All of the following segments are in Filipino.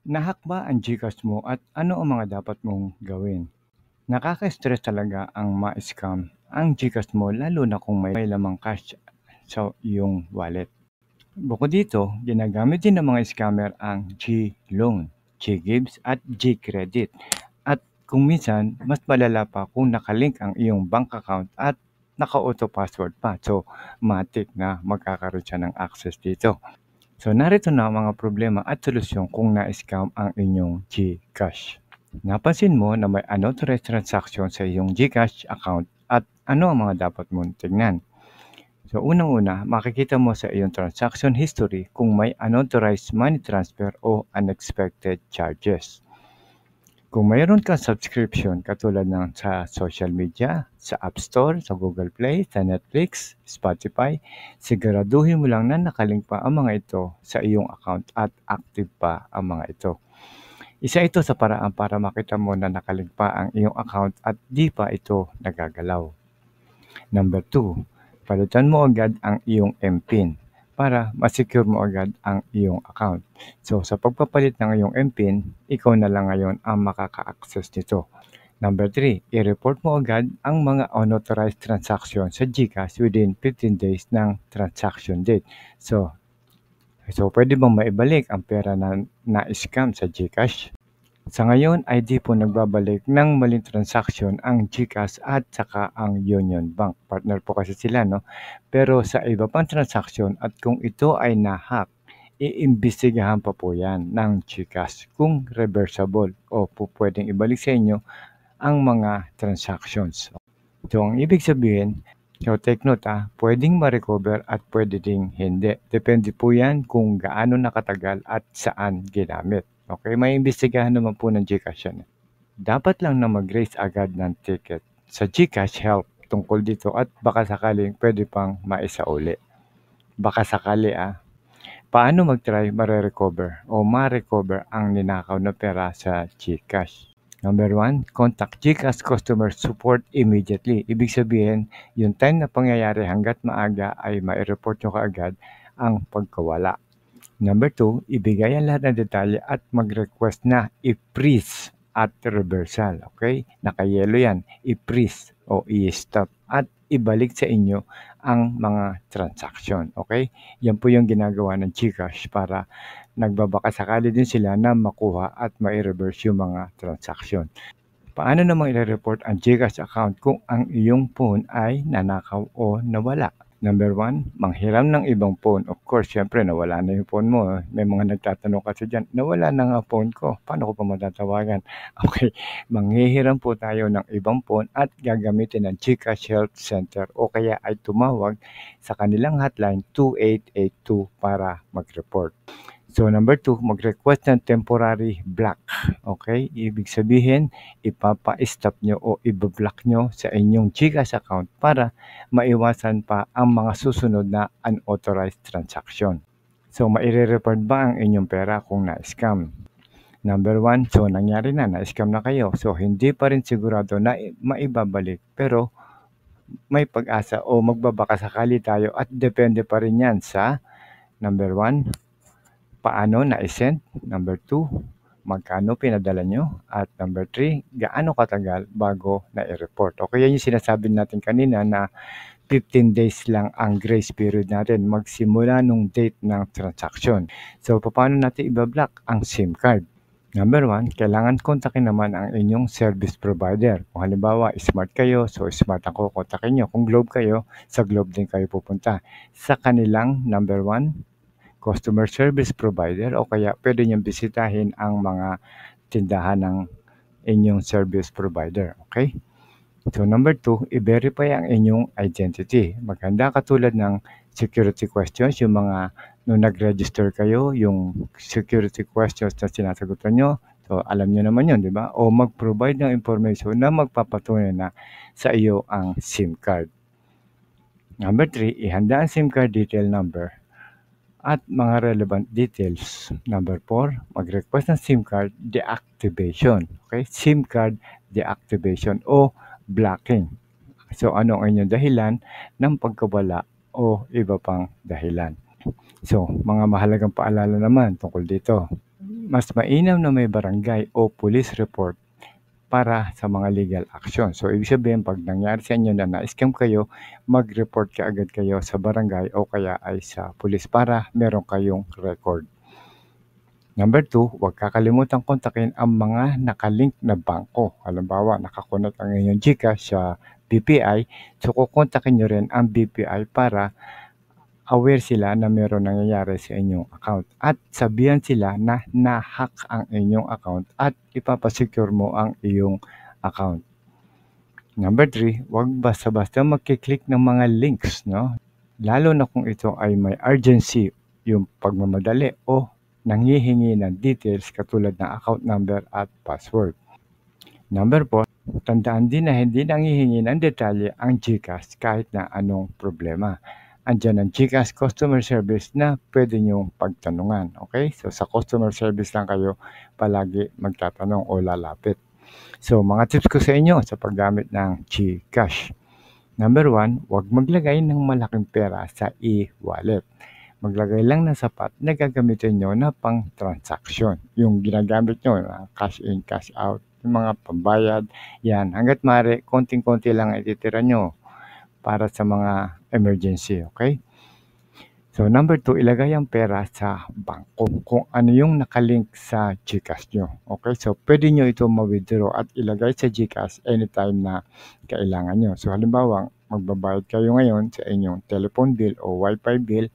Nahack ba ang GCash mo at ano ang mga dapat mong gawin? Nakaka-stress talaga ang ma-scam ang GCash mo lalo na kung may lamang cash sa iyong wallet. Bukod dito, ginagamit din ng mga scammer ang G-Loan, G-Gives at G-Credit. At kung minsan, mas malala pa kung nakalink ang iyong bank account at naka-auto password pa. So, matik na magkakaroon siya ng access dito. So narito na ang mga problema at solusyon kung na-scam ang inyong GCash. Napansin mo na may unauthorized transaction sa iyong GCash account at ano ang mga dapat mong tignan. So unang-una, makikita mo sa iyong transaction history kung may unauthorized money transfer o unexpected charges. Kung mayroon kang subscription katulad ng sa social media, sa App Store, sa Google Play, sa Netflix, Spotify, siguraduhin mo lang na nakalink pa ang mga ito sa iyong account at active pa ang mga ito. Isa ito sa paraan para makita mo na nakalink pa ang iyong account at di pa ito nagagalaw. Number 2, palitan mo agad ang iyong MPIN para ma-secure mo agad ang iyong account. So sa pagpapalit ng iyong MPIN, ikaw na lang ngayon ang makaka-access nito. Number 3, i-report mo agad ang mga unauthorized transaction sa GCash within 15 days ng transaction date. So pwede bang maibalik ang pera na na-scam sa GCash? Sa ngayon ay di po nagbabalik ng maling transaction ang GCash at saka ang Union Bank. Partner po kasi sila, no? Pero sa iba pang transaction at kung ito ay na-hack, iimbestigahan pa po yan ng GCash kung reversible o po pwedeng ibalik sa inyo ang mga transactions. So ang ibig sabihin, so take note pwedeng ma-recover at pwede ding hindi. Depende po yan kung gaano nakatagal at saan ginamit. Okay, may imbestigahan naman po ng GCash yan. Dapat lang na mag-raise agad ng ticket sa GCash help tungkol dito at baka sakaling pwede pang maisauli. Baka sakali paano mag-try mare-recover o ma-recover ang ninakaw na pera sa GCash? Number 1, contact GCash customer support immediately. Ibig sabihin, yung time na pangyayari hanggat maaga ay ma-report nyo kaagad ang pagkawala. Number 2, ibigay ang lahat ng detalye at mag-request na i-freeze at reversal. Okay? Naka-yellow yan. I-freeze o i-stop at ibalik sa inyo ang mga transaction. Okay? Yan po yung ginagawa ng GCash para nagbabakasakali din sila na makuha at mai-reverse yung mga transaction. Paano namang i-report ang GCash account kung ang iyong phone ay nanakaw o nawala? Number 1, manghiram ng ibang phone. Of course, syempre nawala na yung phone mo. May mga nagtatanong kasi dyan, nawala na nga phone ko. Paano ko pa matatawagan? Okay, manghihiram po tayo ng ibang phone at gagamitin ng GCash Help Center o kaya ay tumawag sa kanilang hotline 2882 para mag-report. So number 2, mag-request ng temporary block. Okay? Ibig sabihin, ipapa-stop nyo o i-block nyo sa inyong GCash account para maiwasan pa ang mga susunod na unauthorized transaction. So maire-report ba ang inyong pera kung na-scam? Number 1, so nangyari na-scam na kayo. So hindi pa rin sigurado na maibabalik pero may pag-asa o magbabakasakali tayo at depende pa rin yan sa number 1, paano na-send? Number 2, magkano pinadala nyo? At number 3, gaano katagal bago na-report? Okay, yan yung sinasabi natin kanina na 15 days lang ang grace period natin magsimula nung date ng transaction. So, paano natin i-block ang SIM card? Number 1, kailangan kontakin naman ang inyong service provider. Kung halimbawa, smart kayo, so smart ako, kontakin nyo. Kung Globe kayo, sa Globe din kayo pupunta. Sa kanilang number 1, customer service provider o kaya pwede niyong bisitahin ang mga tindahan ng inyong service provider. Okay? So number 2, i-verify ang inyong identity. Maganda katulad ng security questions, yung mga nung nag-register kayo, yung security questions na sinasagutan nyo. So alam nyo naman yun, di ba? O mag-provide ng information na magpapatunay na sa iyo ang SIM card. Number 3, ihanda ang SIM card detail number at mga relevant details. Number 4, mag-request ng SIM card deactivation. Okay? SIM card deactivation o blocking. So, ano ang inyong dahilan ng pagkawala o iba pang dahilan? So, mga mahalagang paalala naman tungkol dito. mas mainam na may barangay o police report para sa mga legal action. So, ibig sabihin, pag nangyari sa inyo na na-scam kayo, mag-report ka agad kayo sa barangay o kaya ay sa police para meron kayong record. Number 2, huwag kakalimutan kontakin ang mga nakalink na bangko. Halimbawa, nakakonect ang inyong GCash sa BPI, so kukontakin nyo rin ang BPI para aware sila na meron nangyayari sa inyong account at sabihan sila na na-hack ang inyong account at ipapasecure mo ang iyong account. Number 3, huwag basta-basta magkiklik ng mga links, no? Lalo na kung ito ay may urgency, yung pagmamadali o nanghihingi ng details katulad ng account number at password. Number 4, tandaan din na hindi nanghihingi ng detalye ang GCash kahit na anong problema. Andyan ang GCash customer service na pwede nyong pagtanungan. Okay? So, sa customer service lang kayo palagi magtatanong o lalapit. So, mga tips ko sa inyo sa paggamit ng GCash. Number 1, huwag maglagay ng malaking pera sa e-wallet. Maglagay lang ng sapat na gagamitin nyo na pang transaction. Yung ginagamit nyo na cash in, cash out, yung mga pambayad, yan. Hanggat maaari, konting-konti lang ititira nyo para sa mga emergency, okay? So, number 2, ilagay ang pera sa bangko kung ano yung nakalink sa GCash nyo. Okay? So, pwede nyo ito ma-withdraw at ilagay sa GCash anytime na kailangan nyo. So, halimbawa, magbabayad kayo ngayon sa inyong telephone bill o wifi bill,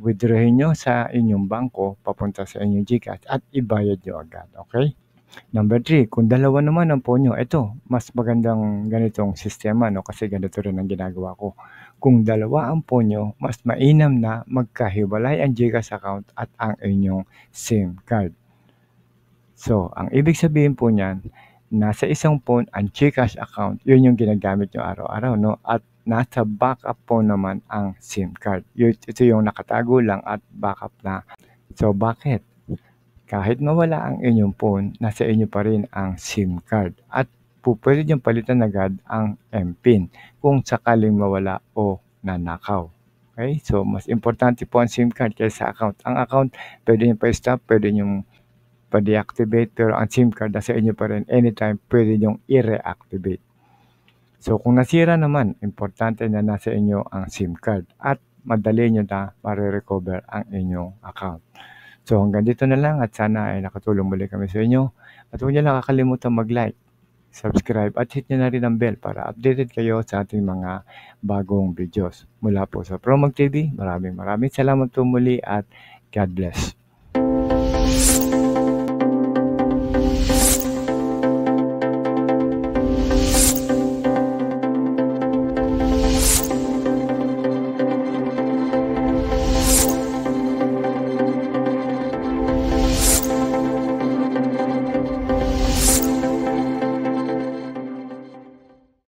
withdrawin nyo sa inyong bangko, papunta sa inyong GCash at ibayad nyo agad. Okay? Number 3, kung dalawa naman ang phone nyo, ito, mas magandang ganitong sistema, no? Kasi ganito rin ang ginagawa ko. Kung dalawa ang phone nyo, mas mainam na magkahiwalay ang GCash account at ang inyong SIM card. So, ang ibig sabihin po niyan, nasa isang phone ang GCash account, yun yung ginagamit nyo araw-araw, no? At nasa backup phone naman ang SIM card. Ito yung nakatago lang at backup na. So, bakit? Kahit mawala ang inyong phone, nasa inyo pa rin ang SIM card at pwede niyong palitan agad ang MPIN kung sakaling mawala o nanakaw. Okay? So, mas importante po ang SIM card kaysa account. Ang account, pwede nyo pa-stop, pwede nyo pa-deactivate, pero ang SIM card nasa inyo pa rin. Anytime, pwede nyo i-reactivate. So, kung nasira naman, importante na nasa inyo ang SIM card at madali nyo na ma-recover ang inyong account. So, hanggang dito na lang at sana ay nakatulong muli kami sa inyo. At huwag niyo lang kakalimutan mag-like, subscribe at hit niyo na rin ang bell para updated kayo sa ating mga bagong videos. Mula po sa Promag TV, maraming salamat po muli at God bless.